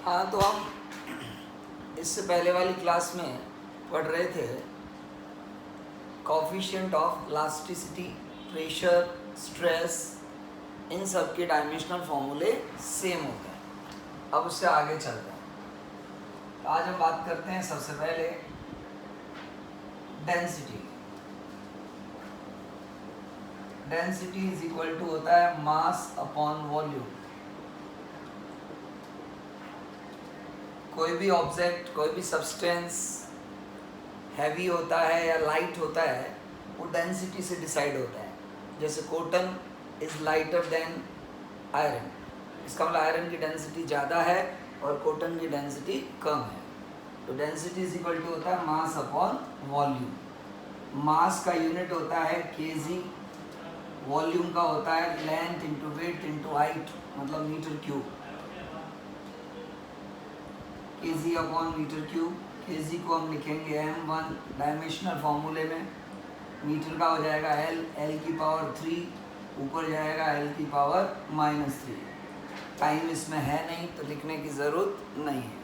हाँ, तो हम इससे पहले वाली क्लास में पढ़ रहे थे coefficient of elasticity, pressure, stress, इन सब के डायमेंशनल फॉर्मूले सेम होते हैं। अब उससे आगे चलते हैं। तो आज हम बात करते हैं सबसे पहले density. Density is equal to होता है मास अपॉन वॉल्यूम। कोई भी ऑब्जेक्ट, कोई भी सब्सटेंस हैवी होता है या लाइट होता है, वो डेंसिटी से डिसाइड होता है। जैसे cotton is lighter than iron, इसका मतलब आयरन की डेंसिटी ज़्यादा है और कॉटन की डेंसिटी कम है। तो डेंसिटी इज इक्वल टू होता है मास अपॉन वॉल्यूम। मास का यूनिट होता है केजी, वॉल्यूम का होता है length into weight into height, मतलब metre cube. KG upon metre cube. KG को हम लिखेंगे m1 डायमेंशनल फॉर्मूले में। मीटर का हो जाएगा l की पावर 3, ऊपर जाएगा l की पावर -3। टाइम इसमें है नहीं तो लिखने की ज़रूरत नहीं है।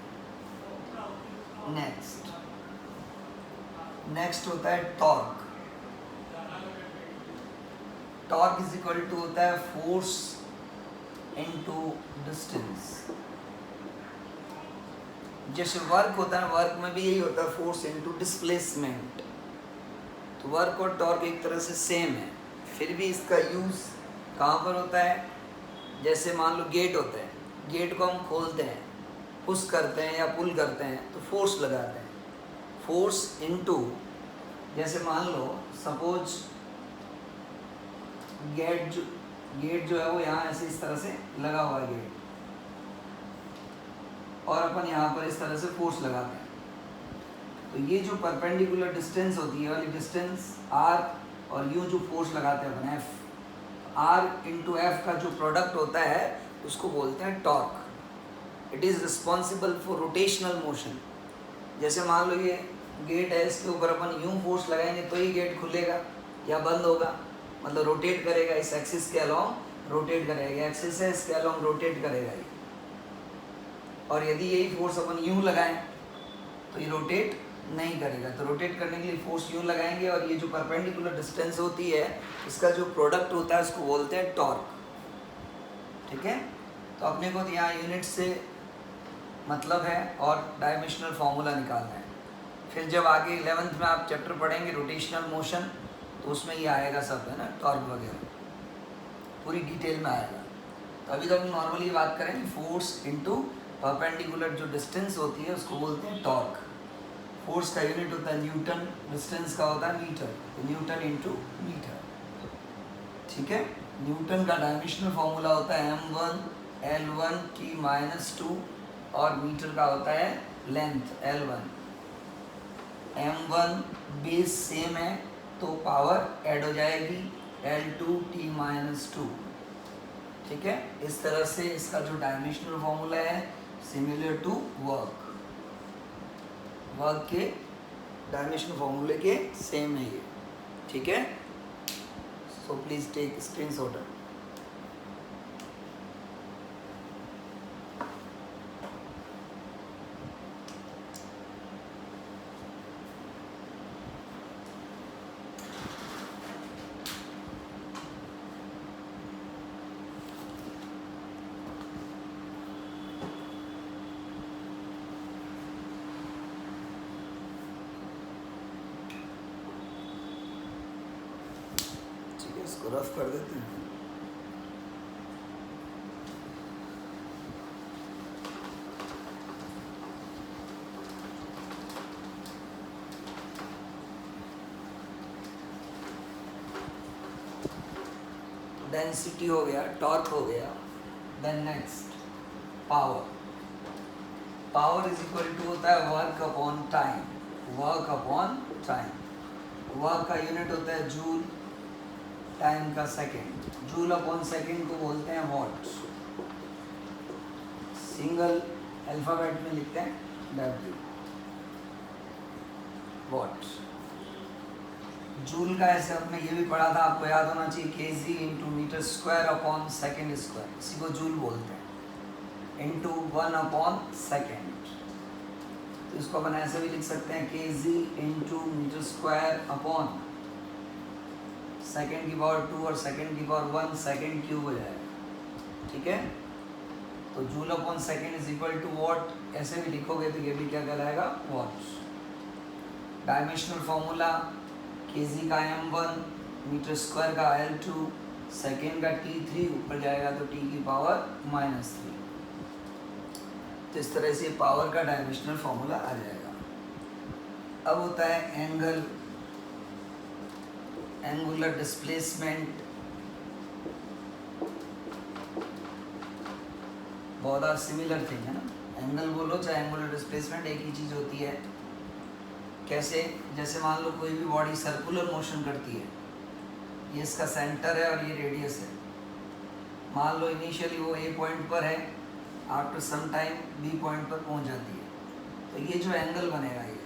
नेक्स्ट होता है torque. Torque is equal to होता है फोर्स इनटू डिस्टेंस। जैसे वर्क होता है, वर्क में भी यही होता है, फोर्स इनटू डिस्प्लेसमेंट। तो वर्क और टॉर्क एक तरह से सेम है, फिर भी इसका यूज़ कहाँ पर होता है। जैसे मान लो गेट होता है, गेट को हम खोलते हैं, पुश करते हैं या पुल करते हैं तो फोर्स लगाते हैं। फोर्स इनटू, जैसे मान लो सपोज गेट जो है वो यहाँ ऐसे इस तरह से लगा हुआ है गेट, और अपन यहाँ पर इस तरह से फोर्स लगाते हैं। तो ये जो परपेंडिकुलर डिस्टेंस होती है वाली डिस्टेंस r, और यूँ जो फोर्स लगाते हैं अपन f, r इंटू एफ का जो प्रोडक्ट होता है उसको बोलते हैं torque. It is responsible for rotational motion. जैसे मान लो ये गेट है, इसके ऊपर अपन यूँ फोर्स लगाएंगे तो ही गेट खुलेगा या बंद होगा, मतलब रोटेट करेगा, इस एक्सिस के अलॉन्ग रोटेट करेगा। एक्सिस है, इसके अलॉन्ग रोटेट करेगा ये। और यदि यही फोर्स अपन यूँ लगाएं तो ये रोटेट नहीं करेगा। तो रोटेट करने के लिए फोर्स यूँ लगाएंगे, और ये जो परपेंडिकुलर डिस्टेंस होती है इसका जो प्रोडक्ट होता है उसको बोलते हैं टॉर्क। ठीक है, तो अपने को तो यहाँ यूनिट से मतलब है और डायमेंशनल फार्मूला निकालना है। फिर जब आगे 11th में आप चैप्टर पढ़ेंगे रोटेशनल मोशन, तो उसमें ये आएगा सब, है ना, टॉर्क वगैरह पूरी डिटेल में आएगा। तो अभी तो हम नॉर्मली बात करें फोर्स इनटू परपेंडिकुलर जो डिस्टेंस होती है उसको बोलते हैं टॉर्क। फोर्स का यूनिट होता है न्यूटन, डिस्टेंस का होता है मीटर, तो न्यूटन इंटू मीटर। ठीक है, न्यूटन का डायमेंशनल फॉर्मूला होता है m1 l1 की -2, और मीटर का होता है length l1। m1 base same है तो पावर ऐड हो जाएगी l2 t -2। ठीक है, इस तरह से इसका जो डायमेंशनल फॉर्मूला है सिमिलर टू वर्क के डायमेंशनल फॉर्मूले के सेम है ये। ठीक है, सो प्लीज टेक स्क्रीनशॉट। इसको रफ कर देते हैं। डेंसिटी हो गया, टॉर्क हो गया। Then next power. Power is equal to होता है work upon time. Work upon time. Work का यूनिट होता है जूल, टाइम का सेकेंड। जूल अपॉन सेकेंड को बोलते हैं वॉट। सिंगल अल्फ़ाबेट में लिखते हैं W, वॉट। जूल का ऐसे हमने ये भी पढ़ा था, आपको याद होना चाहिए, kg into metre square upon second square, इसी को जूल बोलते हैं। इंटू 1/सेकेंड। तो इसको अपन ऐसे भी लिख सकते हैं kg into metre square upon second की पावर 2 और सेकेंड की पावर 1 सेकेंड क्यूब हो जाएगा। ठीक है, तो joule upon second is equal to watt ऐसे भी लिखोगे तो ये भी क्या कहलाएगा, वॉट। डायमेंशनल फॉर्मूला kg का m1, मीटर स्क्वायर का l2, सेकेंड का t3, ऊपर जाएगा तो t की पावर -3। तो इस तरह से पावर का डायमेंशनल फॉर्मूला आ जाएगा। अब होता है एंगल, एंगुलर डिस्प्लेसमेंट। बहुत आर सिमिलर थिंग है ना, एंगल बोलो चाहे एंगुलर डिस्प्लेसमेंट एक ही चीज़ होती है। कैसे, जैसे मान लो कोई भी बॉडी सर्कुलर मोशन करती है, ये इसका सेंटर है और ये रेडियस है। मान लो इनिशियली वो ए पॉइंट पर है, after some time B point पर पहुंच जाती है, तो ये जो एंगल बनेगा, ये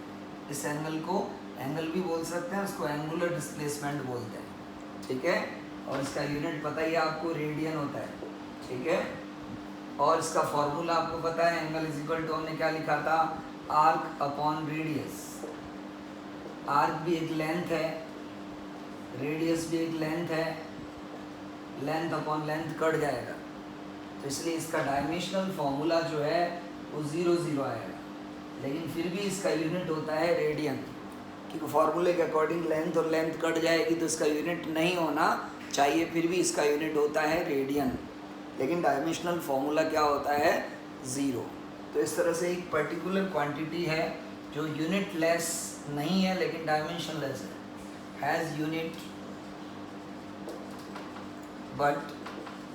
इस एंगल को एंगल भी बोल सकते हैं, उसको एंगुलर डिस्प्लेसमेंट बोलते हैं। ठीक है, और इसका यूनिट पता ही आपको रेडियन होता है। ठीक है, और इसका फॉर्मूला आपको पता है, एंगल इज इक्वल टू हमने क्या लिखा था, आर्क अपॉन रेडियस। आर्क भी एक लेंथ है, रेडियस भी एक लेंथ है, लेंथ अपॉन लेंथ कट जाएगा, तो इसलिए इसका डायमेंशनल फॉर्मूला जो है वो 0 0 आएगा। लेकिन फिर भी इसका यूनिट होता है रेडियन, क्योंकि फॉर्मूले के अकॉर्डिंग लेंथ और लेंथ कट जाएगी तो इसका यूनिट नहीं होना चाहिए, फिर भी इसका यूनिट होता है रेडियन, लेकिन डायमेंशनल फॉर्मूला क्या होता है, 0। तो इस तरह से एक पर्टिकुलर क्वांटिटी है जो यूनिट लेस नहीं है लेकिन डायमेंशन लेस है, has unit but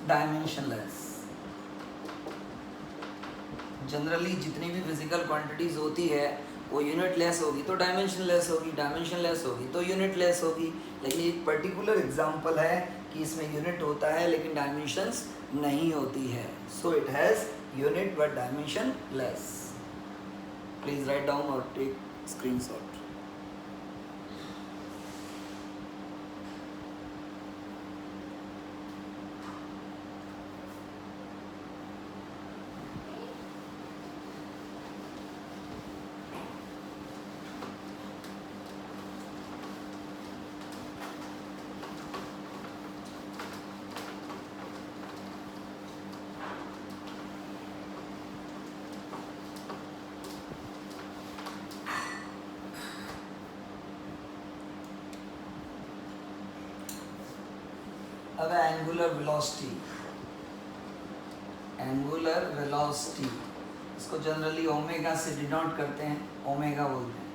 dimension less. Generally जितनी भी फिजिकल क्वांटिटीज़ होती है वो यूनिट लेस होगी तो डायमेंशन लेस होगी, डायमेंशन लेस होगी तो यूनिट लेस होगी। लेकिन एक पर्टिकुलर एग्जांपल है कि इसमें यूनिट होता है लेकिन डायमेंशंस नहीं होती है, so it has unit but dimension less. Please write down और टेक स्क्रीनशॉट। अब एंगुलर वेलोसिटी, एंगुलर वेलोसिटी इसको जनरली ओमेगा से डिनोट करते हैं, ओमेगा बोलते हैं।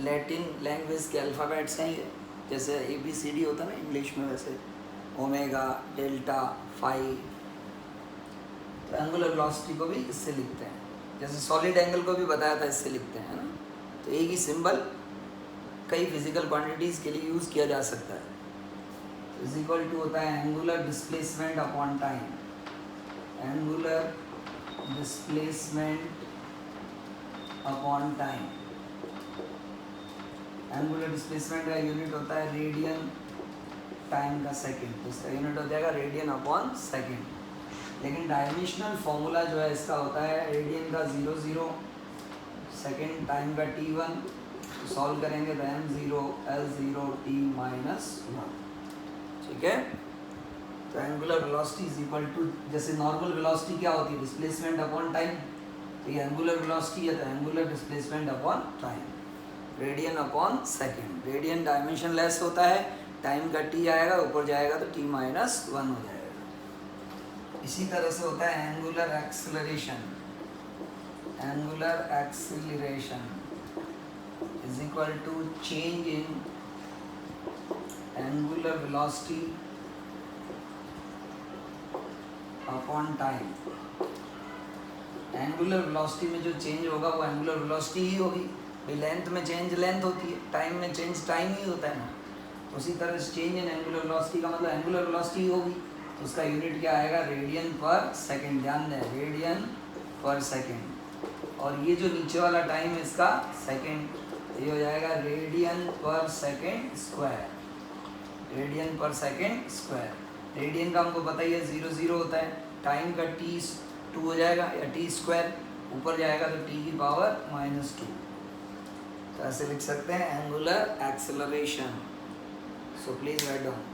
लैटिन लैंग्वेज के अल्फ़ाबेट्स हैं ये, जैसे ABCD होता है ना इंग्लिश में, वैसे ओमेगा, डेल्टा, फाई। तो एंगुलर वेलोसिटी को भी इससे लिखते हैं, जैसे सॉलिड एंगल को भी बताया था इससे लिखते हैं, है ना। तो एक ही सिंबल कई फिजिकल क्वांटिटीज़ के लिए यूज़ किया जा सकता है। इज इक्वल टू होता है angular displacement upon time, angular displacement upon time. Angular displacement का यूनिट होता है रेडियन टाइम का सेकेंड, तो इसका यूनिट हो जाएगा रेडियन अपॉन सेकेंड। लेकिन डायमेंशनल फॉर्मूला जो है इसका होता है रेडियन का 0 0, सेकेंड टाइम का t1, सॉल्व करेंगे तो m0 l0 t -1। ठीक है, तो angular velocity is equal to, जैसे नॉर्मल वेलोसिटी क्या होती है, डिस्प्लेसमेंट अपॉन टाइम, तो ये एंगुलर वेलोसिटी है तो angular displacement upon time, radian upon second. Radian dimension less होता है, टाइम का t आएगा, ऊपर जाएगा तो t -1 हो जाएगा। इसी तरह से होता है angular acceleration, angular acceleration is equal to change in angular velocity upon time। Angular velocity में जो चेंज होगा वो एंगुलर वेलोसिटी ही होगी भाई, लेंथ में चेंज लेंथ होती है, टाइम में चेंज टाइम ही होता है ना। उसी तरह से चेंज इन एंगुलर वेलोसिटी का मतलब एंगुलर वेलोसिटी होगी, तो उसका यूनिट क्या आएगा, रेडियन पर सेकेंड। ध्यान दें, रेडियन पर सेकेंड, और ये जो नीचे वाला टाइम है इसका सेकेंड, ये हो जाएगा रेडियन पर सेकेंड स्क्वायर, रेडियन पर सेकेंड स्क्वायर। रेडियन का हमको पता ही है 0 0 होता है, टाइम का t 2 हो जाएगा या t स्क्वायर, ऊपर जाएगा तो t की पावर -2। तो ऐसे लिख सकते हैं angular acceleration. So please write down.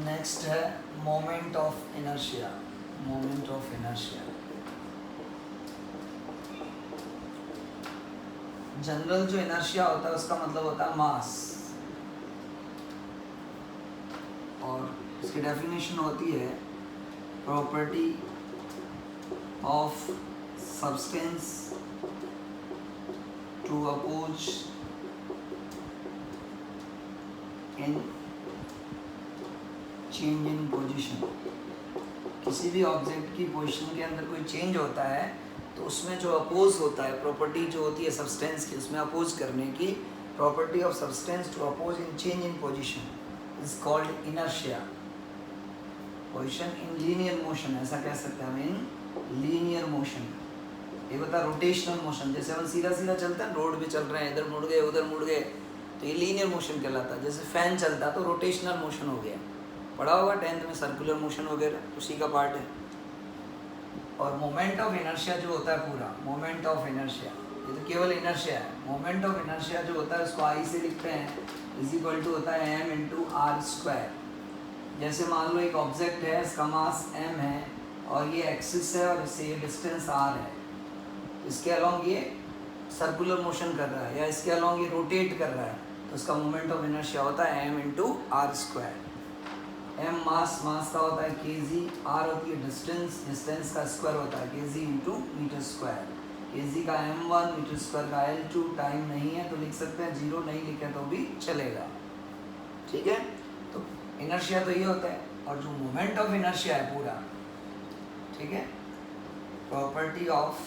Next है moment of inertia. Moment of inertia general जो इनर्शिया होता है उसका मतलब होता है मास, और इसकी डेफिनेशन होती है property of substance to oppose in change in position. किसी भी ऑब्जेक्ट की पोजीशन के अंदर कोई चेंज होता है तो उसमें जो अपोज होता है, प्रॉपर्टी जो होती है सब्सटेंस की, उसमें अपोज करने की property of substance to oppose in change in position is called inertia. Position in linear motion, ऐसा कह सकते हैं हम, इन लीनियर मोशन। ये होता है रोटेशनल मोशन। जैसे हम सीधा सीधा चलते हैं, रोड भी चल रहे हैं, इधर मुड़ गए उधर मुड़ गए, तो ये लीनियर मोशन कहलाता है। जैसे फैन चलता तो रोटेशनल मोशन हो गया, पढ़ा होगा 10th में, सर्कुलर मोशन वगैरह उसी का पार्ट है। और मोमेंट ऑफ इनर्शिया जो होता है पूरा, मोमेंट ऑफ इनर्शिया, ये तो केवल इनर्शिया है। मोमेंट ऑफ इनर्शिया जो होता है उसको आई से लिखते हैं, इज इक्वल टू होता है m इंटू आर स्क्वायर। जैसे मान लो एक ऑब्जेक्ट है, इसका मास m है और ये एक्सिस है और इससे ये डिस्टेंस r है, इसके अलॉन्ग ये सर्कुलर मोशन कर रहा है या इसके अलॉन्ग ये रोटेट कर रहा है, तो उसका मोमेंट ऑफ इनर्शिया होता है m into r square. m mass, mass का होता है kg, r होती है डिस्टेंस, डिस्टेंस का स्क्वायर होता है kg into metre square. kg का m1, मीटर स्क्वायर का l2। टाइम नहीं है तो लिख सकते हैं 0, नहीं लिखे तो भी चलेगा, ठीक है। तो इनर्शिया तो ये होता है, और जो मोमेंट ऑफ इनर्शिया है पूरा, ठीक है, प्रॉपर्टी ऑफ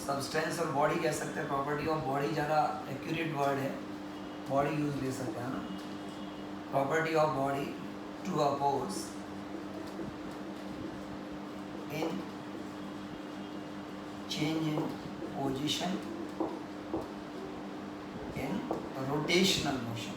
सब्सटेंस और बॉडी कह सकते हैं। प्रॉपर्टी ऑफ बॉडी ज़्यादा एक्यूरेट वर्ड है, बॉडी यूज ले सकते हैं ना। Property of body to oppose in change in position in rotational motion।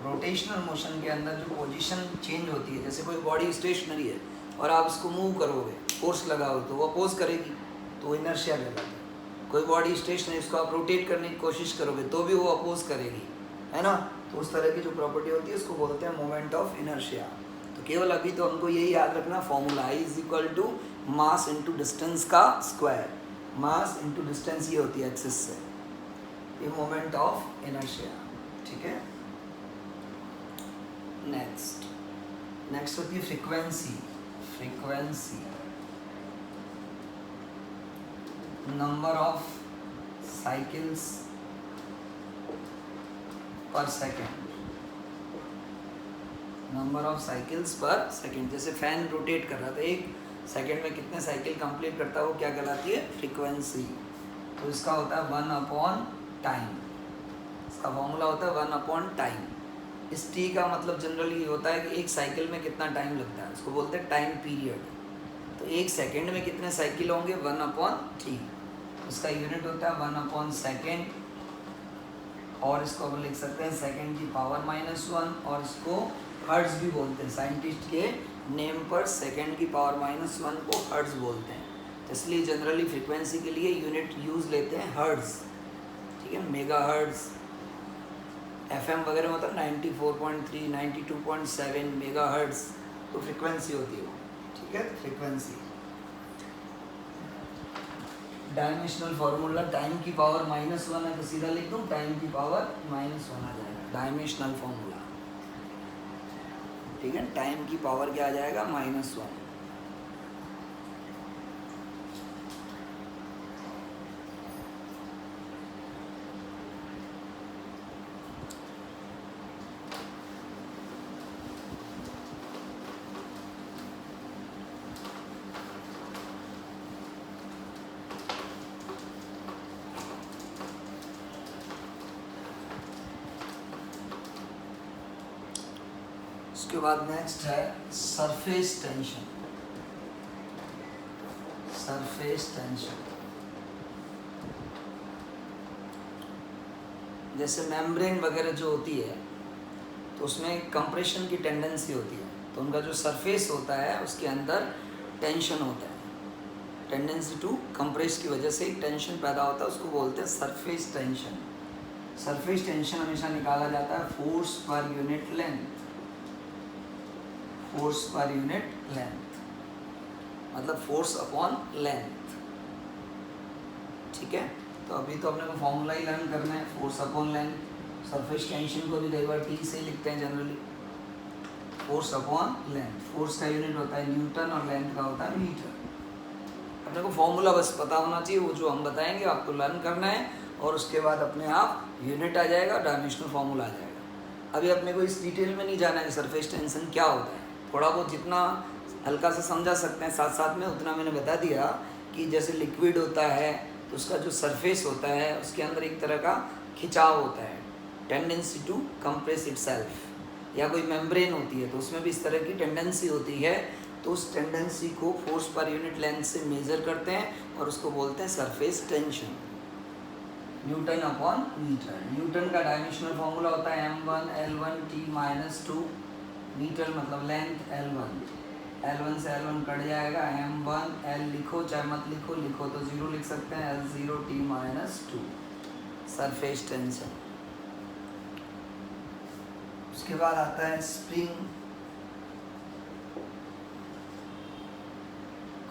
Rotational motion के अंदर जो पोजीशन चेंज होती है, जैसे कोई बॉडी स्टेशनरी है और आप उसको मूव करोगे, फोर्स लगाओ तो वो अपोज करेगी, तो वो इनर्शिया कहलाता है। कोई बॉडी स्टेशनरी, उसको आप रोटेट करने की कोशिश करोगे तो भी वो अपोज करेगी, है ना। तो उस तरह की जो प्रॉपर्टी होती है उसको बोलते हैं मोमेंट ऑफ इनर्शिया। तो केवल अभी तो हमको यही याद रखना, formula I is equal to mass into distance का स्क्वायर। मास इंटू डिस्टेंस ये होती है एक्सिस से, ये मोमेंट ऑफ इनर्शिया, ठीक है। नेक्स्ट होती है frequency. Frequency number of cycles पर सेकेंड, नंबर ऑफ साइकिल्स पर सेकेंड। जैसे फैन रोटेट कर रहा था, एक सेकेंड में कितने साइकिल कंप्लीट करता है वो क्या कहलाती है, फ्रीक्वेंसी। तो इसका होता है 1 अपॉन टाइम, इसका फॉर्मूला होता है 1 अपॉन टाइम। इस टी का मतलब जनरली होता है कि एक साइकिल में कितना टाइम लगता है, उसको बोलते हैं टाइम पीरियड। तो एक सेकेंड में कितने साइकिल होंगे, 1 अपॉन टी। उसका यूनिट होता है 1 अपॉन सेकेंड, और इसको हम लिख सकते हैं सेकेंड की पावर -1, और इसको हर्ट्ज भी बोलते हैं। साइंटिस्ट के नेम पर सेकेंड की पावर -1 को हर्ट्ज बोलते हैं। तो इसलिए जनरली फ्रीक्वेंसी के लिए यूनिट यूज़ लेते हैं हर्ट्ज, ठीक है। मेगा हर्ट्ज, FM वगैरह में होता है 94.3, 92.7 मेगा हर्ट्ज, तो फ्रीक्वेंसी होती है वो, ठीक है। फ्रीक्वेंसी डायमेंशनल फार्मूला, टाइम की पावर -1 है तो सीधा लिख दूँ टाइम की पावर -1 आ जाएगा, डायमेंशनल फार्मूला, ठीक है। टाइम की पावर क्या आ जाएगा, -1। उसके बाद नेक्स्ट है सरफेस टेंशन। सरफेस टेंशन जैसे मेम्ब्रेन वगैरह जो होती है तो उसमें कंप्रेशन की टेंडेंसी होती है, तो उनका जो सरफेस होता है उसके अंदर टेंशन होता है, टेंडेंसी टू कंप्रेस की वजह से टेंशन पैदा होता है, उसको बोलते हैं सरफेस टेंशन। सरफेस टेंशन हमेशा निकाला जाता है force per unit length, force per unit length मतलब फोर्स अपॉन लेंथ। ठीक है, तो अभी तो अपने को फॉर्मूला ही लर्न करना है, force upon length. Surface tension को भी कई बार टी से ही लिखते हैं generally, force upon length. Force का यूनिट होता है न्यूटन और लेंथ का होता है मीटर। अपने को फॉर्मूला बस पता होना चाहिए, वो जो हम बताएंगे आपको लर्न करना है और उसके बाद अपने आप यूनिट आ जाएगा, डायमेंशनल फॉर्मूला आ जाएगा। अभी अपने को इस डिटेल में नहीं जाना है सरफेस टेंशन क्या होता है, थोड़ा बहुत जितना हल्का से समझा सकते हैं साथ साथ में उतना मैंने बता दिया कि जैसे लिक्विड होता है तो उसका जो सरफेस होता है उसके अंदर एक तरह का खिंचाव होता है, टेंडेंसी टू कंप्रेस इटसेल्फ। या कोई मेम्ब्रेन होती है तो उसमें भी इस तरह की टेंडेंसी होती है, तो उस टेंडेंसी को फोर्स पर यूनिट लेंथ से मेज़र करते हैं और उसको बोलते हैं surface tension. Newton upon metre. Newton का डायमेंशनल फॉर्मूला होता है m1L1T-2, मीटर मतलब लेंथ L1, L1 से L1 कट जाएगा, m1L लिखो चाहे मत लिखो, लिखो तो 0 लिख सकते हैं, L0T-2 सरफेस टेंशन। उसके बाद आता है स्प्रिंग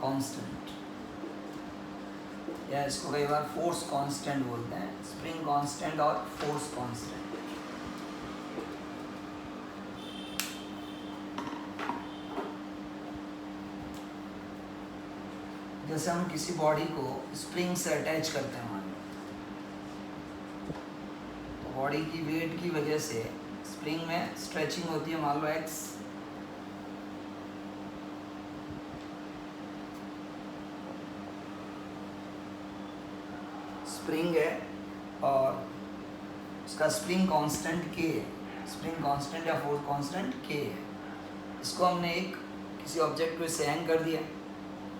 कांस्टेंट, या इसको कई बार फोर्स कांस्टेंट बोलते हैं, स्प्रिंग कांस्टेंट और फोर्स कांस्टेंट। जैसे हम किसी बॉडी को स्प्रिंग से अटैच करते हैं, मान लो तो बॉडी की वेट की वजह से स्प्रिंग में स्ट्रेचिंग होती है, मान लो x, स्प्रिंग है और उसका स्प्रिंग कांस्टेंट k है, स्प्रिंग कांस्टेंट या फोर्स कांस्टेंट k है। इसको हमने एक किसी ऑब्जेक्ट को इससे हैंग कर दिया,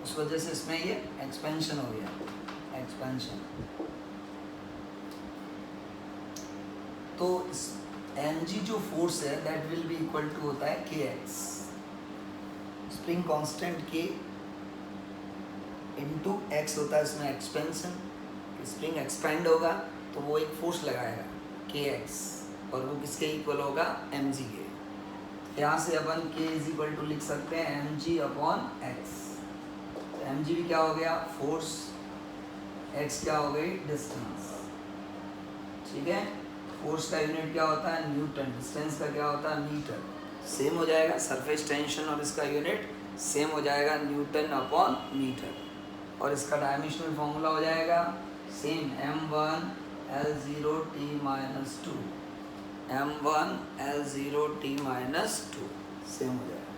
उस वजह से इसमें ये एक्सपेंशन हो गया, एक्सपेंशन। तो mg जो फोर्स है that will be equal to होता है kx, spring constant k into x होता है इसमें एक्सपेंशन, स्प्रिंग एक्सपेंड होगा तो वो एक फोर्स लगाएगा kx और वो किसके इक्वल होगा mg के। यहाँ से अपन k इज इक्वल टू लिख सकते हैं mg अपॉन x। mg भी क्या हो गया फोर्स, x क्या हो गई डिस्टेंस। ठीक है, फोर्स का यूनिट क्या होता है न्यूटन, डिस्टेंस का क्या होता है मीटर। सेम हो जाएगा सरफेस टेंशन और इसका यूनिट सेम हो जाएगा न्यूटन अपॉन मीटर, और इसका डायमेंशनल फॉर्मूला हो जाएगा सेम m1L0T-2, m1L0T-2 सेम हो जाएगा।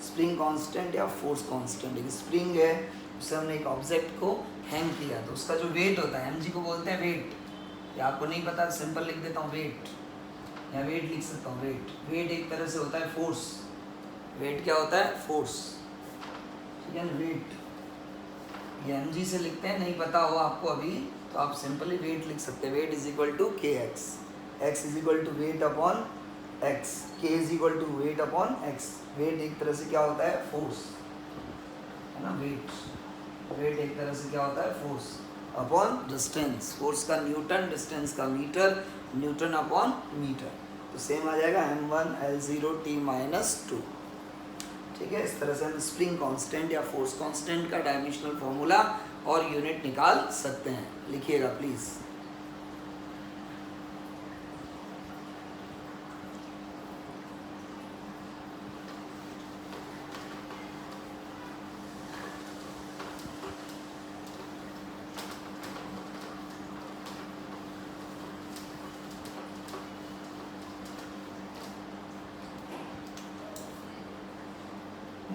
स्प्रिंग कांस्टेंट या फोर्स कांस्टेंट, एक स्प्रिंग है उससे हमने एक ऑब्जेक्ट को हैंग किया तो उसका जो वेट होता है mg को बोलते हैं वेट, या आपको नहीं पता सिंपल लिख देता हूँ वेट, या वेट लिख सकता हूँ वेट। वेट एक तरह से होता है फोर्स, वेट क्या होता है फोर्स, ठीक है ना, वेट ये mg से लिखते हैं, नहीं पता हो आपको अभी तो आप सिंपली वेट लिख सकते हैं, weight is equal to kx, x is equal to weight upon x, k is equal to weight upon x। Weight एक तरह से क्या होता है फोर्स, है ना, वेट, वेट एक तरह से क्या होता है फोर्स अपॉन डिस्टेंस, फोर्स का न्यूटन, डिस्टेंस का मीटर, न्यूटन अपॉन मीटर, तो सेम आ जाएगा m1L0T-2। ठीक है, इस तरह से हम स्प्रिंग कांस्टेंट या फोर्स कांस्टेंट का डायमेंशनल फॉर्मूला और यूनिट निकाल सकते हैं, लिखिएगा प्लीज़।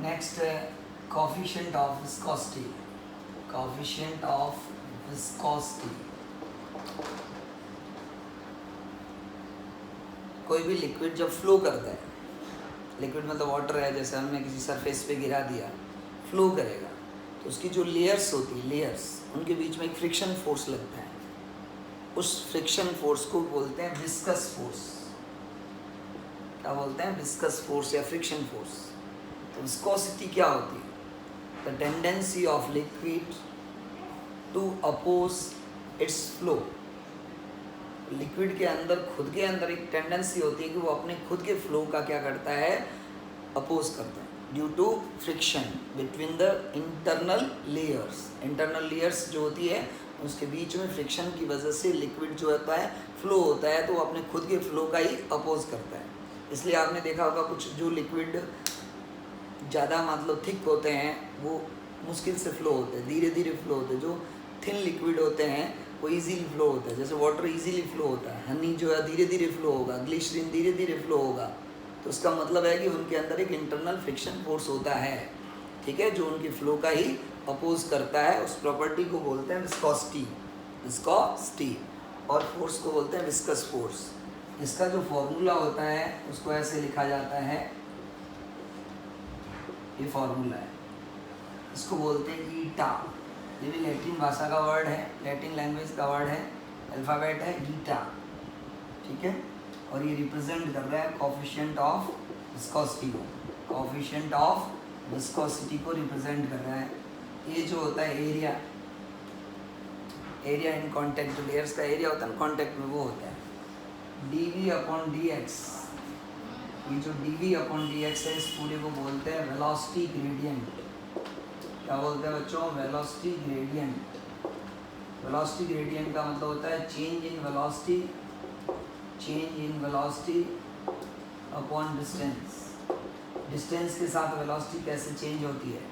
नेक्स्ट है coefficient of viscosity, coefficient of viscosity. कोई भी लिक्विड जब फ्लो करता है लिक्विड मतलब वाटर है, जैसे हमने किसी सरफेस पे गिरा दिया, फ्लो करेगा, तो उसकी जो लेयर्स होती है, लेयर्स, उनके बीच में एक फ्रिक्शन फोर्स लगता है, उस फ्रिक्शन फोर्स को बोलते हैं विस्कस फोर्स। क्या बोलते हैं? विस्कस फोर्स या फ्रिक्शन फोर्स। तो विस्कोसिटी क्या होती है? The tendency of liquid to oppose its flow. Liquid के अंदर, खुद के अंदर एक टेंडेंसी होती है कि वो अपने खुद के फ्लो का क्या करता है? अपोज करता है, due to friction between the internal layers. Internal layers जो होती है उसके बीच में फ्रिक्शन की वजह से लिक्विड जो होता है फ्लो होता है, तो वो अपने खुद के फ्लो का ही अपोज करता है। इसलिए आपने देखा होगा कुछ जो लिक्विड ज़्यादा मतलब थिक होते हैं वो मुश्किल से फ्लो होते हैं, धीरे धीरे फ्लो होते हैं। जो थिन लिक्विड होते हैं वो इजीली फ्लो होता है, जैसे वाटर इजीली फ्लो होता है, हनी जो है धीरे धीरे फ्लो होगा, ग्लिसरीन धीरे धीरे फ्लो होगा। तो उसका मतलब है कि उनके अंदर एक इंटरनल फ्रिक्शन फोर्स होता है, ठीक है, जो उनकी फ्लो का ही अपोज करता है। उस प्रॉपर्टी को बोलते हैं विस्कोसिटी, विस्कोसिटी, और फोर्स को बोलते हैं विस्कस फोर्स। इसका जो फॉर्मूला होता है उसको ऐसे लिखा जाता है, ये फॉर्मूला है, इसको बोलते हैं ईटा। ये भी लैटिन भाषा का वर्ड है, लैटिन लैंग्वेज का वर्ड है, अल्फ़ाबेट है ईटा, ठीक है। और ये रिप्रेजेंट कर रहा है कोफिशिएंट ऑफ विस्कोसिटी को, कोफिशिएंट ऑफ विस्कोसिटी को रिप्रेजेंट कर रहा है। ये जो होता है एरिया, एरिया इन कॉन्टैक्ट, जो लेयर्स का एरिया होता है ना कॉन्टैक्ट में, वो होता है dV/dx। ये जो dV/dx है, इस पूरे को बोलते हैं वेलोसिटी ग्रेडियंट। क्या बोलते हैं बच्चों? Velocity gradient. वेलोसिटी ग्रेडियंट का मतलब होता है change in velocity, change in velocity upon distance. Distance के साथ वेलोसिटी कैसे चेंज होती है?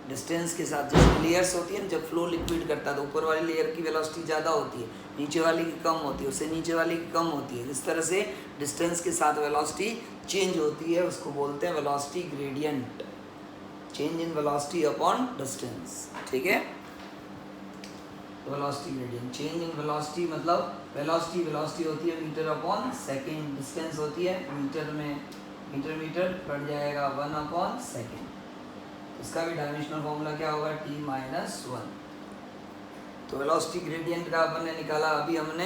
डिस्टेंस के साथ, जैसे लेयर्स होती है ना, जब फ्लो लिक्विड करता है तो ऊपर वाली लेयर की वेलोसिटी ज़्यादा होती है, नीचे वाली की कम होती है, उससे नीचे वाली की कम होती है। इस तरह से डिस्टेंस के साथ वेलोसिटी चेंज होती है, उसको बोलते हैं velocity gradient, change in velocity upon distance, ठीक है। Velocity gradient, change in velocity मतलब वेलोसिटी, वेलोसिटी होती है मीटर अपॉन सेकेंड, डिस्टेंस होती है मीटर में, मीटर बढ़ जाएगा 1/सेकेंड। इसका भी डायमेंशनल फॉर्मूला क्या होगा? T-1। तो वेलोसिटी ग्रेडियंट का अपन ने निकाला, अभी हमने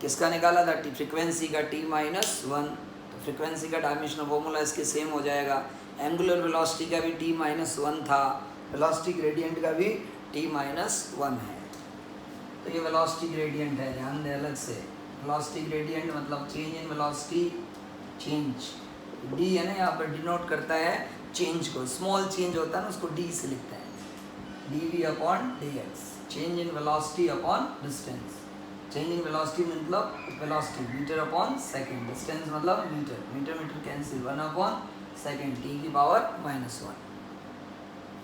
किसका निकाला था? फ्रीक्वेंसी का, T-1। तो फ्रीक्वेंसी का डायमेंशनल फॉर्मूला इसके सेम हो जाएगा। एंगुलर वेलोसिटी का भी T-1 था, वेलोसिटी ग्रेडियंट का भी T-1 है। तो ये वेलोसिटी ग्रेडियंट है, ध्यान दें अलग से। वेलोसिटी ग्रेडियंट मतलब change in velocity, change, D है ना यहाँ पर, डिनोट करता है चेंज को, स्मॉल चेंज होता है ना उसको डी से लिखते हैं, dV/dx, change in velocity upon distance. Change in velocity मतलब velocity metre upon second, distance मतलब मीटर, मीटर कैंसिल, 1/सेकेंड, T⁻⁻1।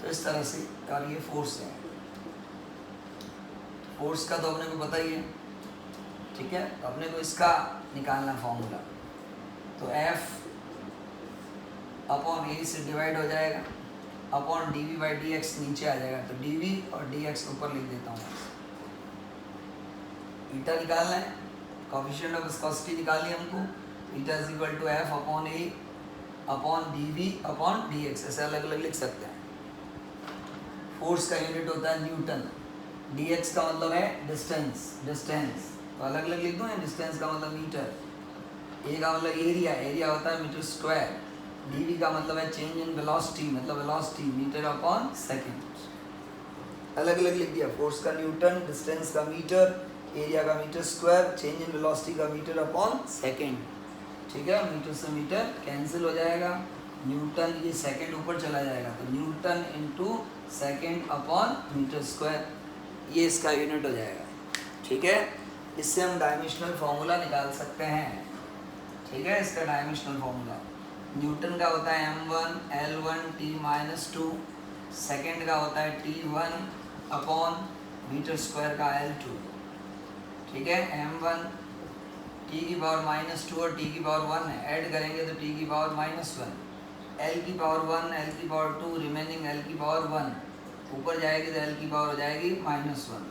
तो इस तरह से, और ये फोर्स है, फोर्स का तो अपने को पता ही है, ठीक है। तो अपने को इसका निकालना फॉर्मूला, तो F अपॉन ए से डिवाइड हो जाएगा, अपॉन dV/dx नीचे आ जाएगा, तो dV और dx ऊपर लिख देता हूँ। ईटा निकालना है, कोफिशिएंट ऑफ विस्कोसिटी निकालनी है हमको, eta is equal to F upon A upon dV/dx, ऐसे अलग अलग लिख सकते हैं। फोर्स का यूनिट होता है न्यूटन, dx का मतलब है डिस्टेंस, डिस्टेंस तो अलग अलग लिख दूँ, डिस्टेंस का मतलब मीटर, ए का मतलब एरिया, एरिया होता है मीटर स्क्वायर, dV का मतलब है चेंज इन वेलोसिटी, मतलब वेलोसिटी मीटर अपॉन सेकेंड, अलग अलग लिख दिया। फोर्स का न्यूटन, डिस्टेंस का मीटर, एरिया का metre square, change in velocity का मीटर अपॉन सेकेंड, ठीक है। मीटर से मीटर कैंसिल हो जाएगा, न्यूटन, ये सेकेंड ऊपर चला जाएगा, तो newton into second upon metre square, ये इसका यूनिट हो जाएगा, ठीक है। इससे हम डायमेंशनल फार्मूला निकाल सकते हैं, ठीक है। इसका डायमेंशनल फार्मूला न्यूटन का होता है m1 L1 T-2, सेकेंड का होता है T1 अपॉन मीटर स्क्वायर का L2, ठीक है। m1 T⁻⁻2 और T⁻1 है, ऐड करेंगे तो T⁻⁻1, L⁻1, L⁻2, remaining L⁻1, ऊपर जाएगी तो L की पावर हो जाएगी -1।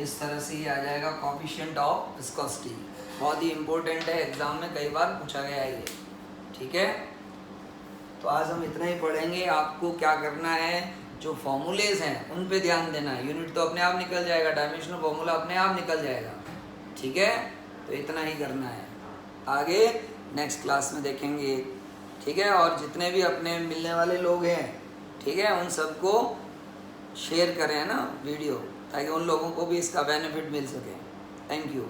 इस तरह से ये आ जाएगा कोफिशिएंट ऑफ विस्कोसिटी। बहुत ही इंपॉर्टेंट है, एग्जाम में कई बार पूछा गया है ये, ठीक है। तो आज हम इतना ही पढ़ेंगे। आपको क्या करना है, जो फॉर्मूलेज हैं उन पे ध्यान देना है। यूनिट तो अपने आप निकल जाएगा, डायमेंशनल फॉर्मूला अपने आप निकल जाएगा, ठीक है। तो इतना ही करना है, आगे नेक्स्ट क्लास में देखेंगे, ठीक है। और जितने भी अपने मिलने वाले लोग हैं, ठीक है, उन सबको शेयर करें ना वीडियो, ताकि उन लोगों को भी इसका बेनिफिट मिल सके। Thank you.